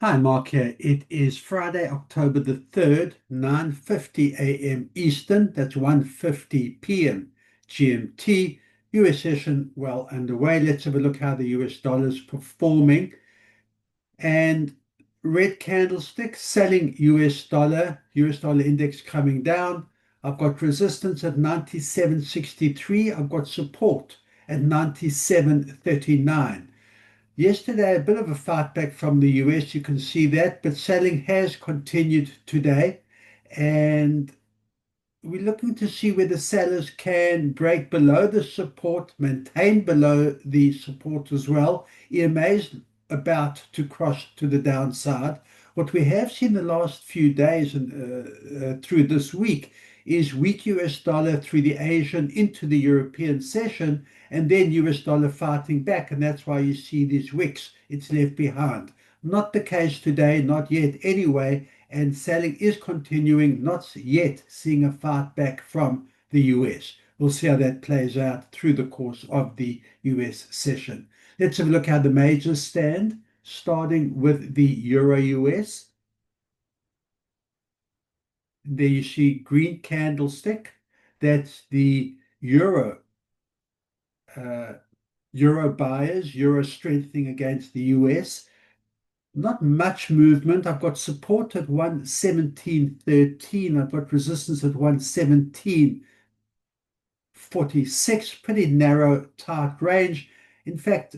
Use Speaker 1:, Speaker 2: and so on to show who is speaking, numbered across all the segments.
Speaker 1: Hi, Mark here. It is Friday, October the 3rd, 9:50 a.m. Eastern. That's 1:50 p.m. GMT. US session well underway. Let's have a look how the US dollar is performing. And red candlestick selling US dollar index coming down. I've got resistance at 97.63. I've got support at 97.39. Yesterday, a bit of a fight back from the US, you can see that, but selling has continued today. And we're looking to see whether sellers can break below the support, maintain below the support as well. EMA is about to cross to the downside. What we have seen the last few days and through this week is weak US dollar through the Asian into the European session, and then US dollar fighting back, and that's why you see these wicks. It's left behind. Not the case today, not yet anyway, and selling is continuing, not yet seeing a fight back from the US. We'll see how that plays out through the course of the US session. Let's have a look how the majors stand, starting with the Euro US. There you see green candlestick. That's the uh, Euro buyers, Euro strengthening against the US. Not much movement. I've got support at 117.13. I've got resistance at 117.46. Pretty narrow, tight range. In fact,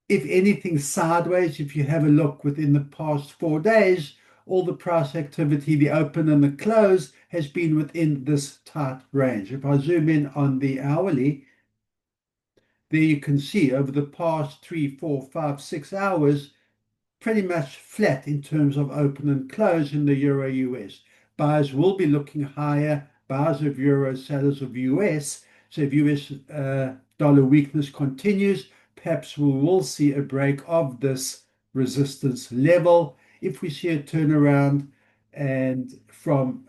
Speaker 1: if anything sideways, if you have a look within the past 4 days, all the price activity, the open and the close, has been within this tight range. If I zoom in on the hourly, there you can see over the past 3, 4, 5, 6 hours, pretty much flat in terms of open and close in the Euro US. Buyers will be looking higher, buyers of Euro, sellers of US. So if US dollar weakness continues, perhaps we will see a break of this resistance level. If we see a turnaround and from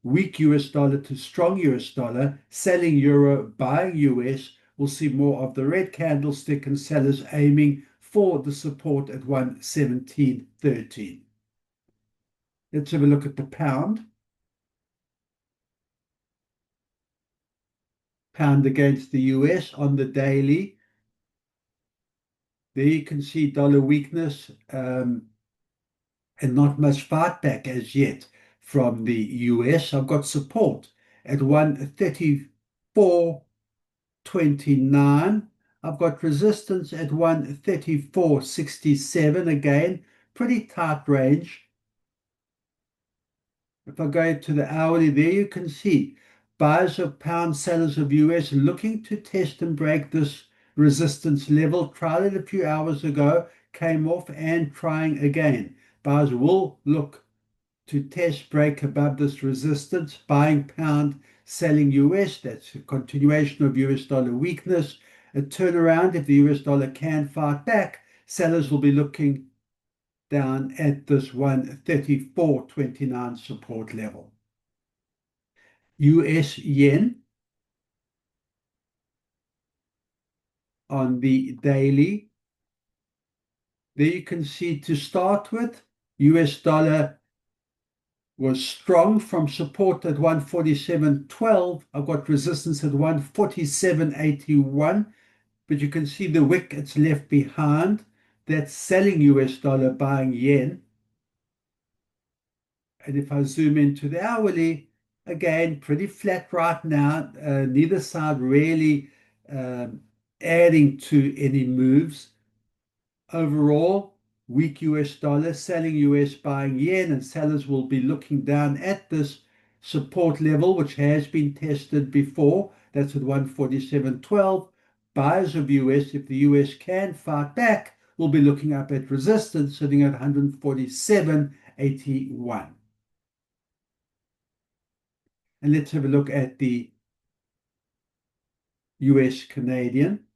Speaker 1: weak US dollar to strong US dollar, selling Euro, buying US, we'll see more of the red candlestick and sellers aiming for the support at 117.13. Let's have a look at the pound. Pound against the US on the daily. There you can see dollar weakness and not much fight back as yet from the US. I've got support at 134.29. I've got resistance at 134.67. Again, pretty tight range. If I go to the hourly, there you can see buyers of pound, sellers of US looking to test and break this resistance level. Tried it a few hours ago, came off and trying again. Buyers will look to test break above this resistance, buying pound, selling US. That's a continuation of US dollar weakness. A turnaround, if the US dollar can fight back, sellers will be looking down at this 134.29 support level. US yen on the daily. There you can see to start with, US dollar was strong from support at 147.12. I've got resistance at 147.81, but you can see the wick it's left behind. That's selling US dollar, buying yen. And if I zoom into the hourly, again, pretty flat right now. Neither side really adding to any moves. Overall, weak US dollar, selling US, buying yen, and sellers will be looking down at this support level, which has been tested before. That's at 147.12. Buyers of US, if the US can fight back, will be looking up at resistance sitting at 147.81. And let's have a look at the US Canadian.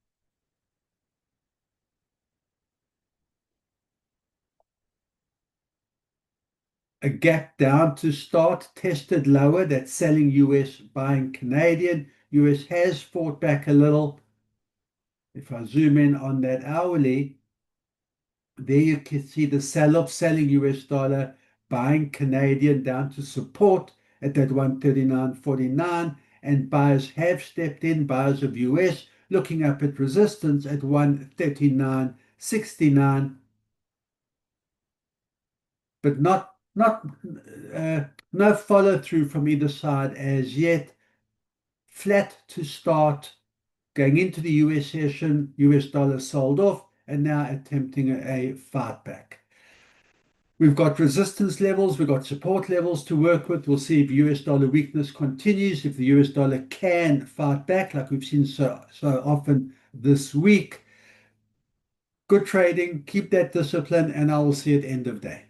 Speaker 1: A gap down to start, tested lower, that's selling US, buying Canadian. US has fought back a little. If I zoom in on that hourly, There you can see the sell-off, selling US dollar, buying Canadian down to support at that 139.49, and buyers have stepped in, buyers of US looking up at resistance at 139.69, but no follow through from either side as yet. Flat to start, going into the US session, US dollar sold off, and now attempting a fight back. We've got resistance levels, we've got support levels to work with. We'll see if US dollar weakness continues, if the US dollar can fight back like we've seen so often this week. Good trading, keep that discipline, and I will see you at end of day.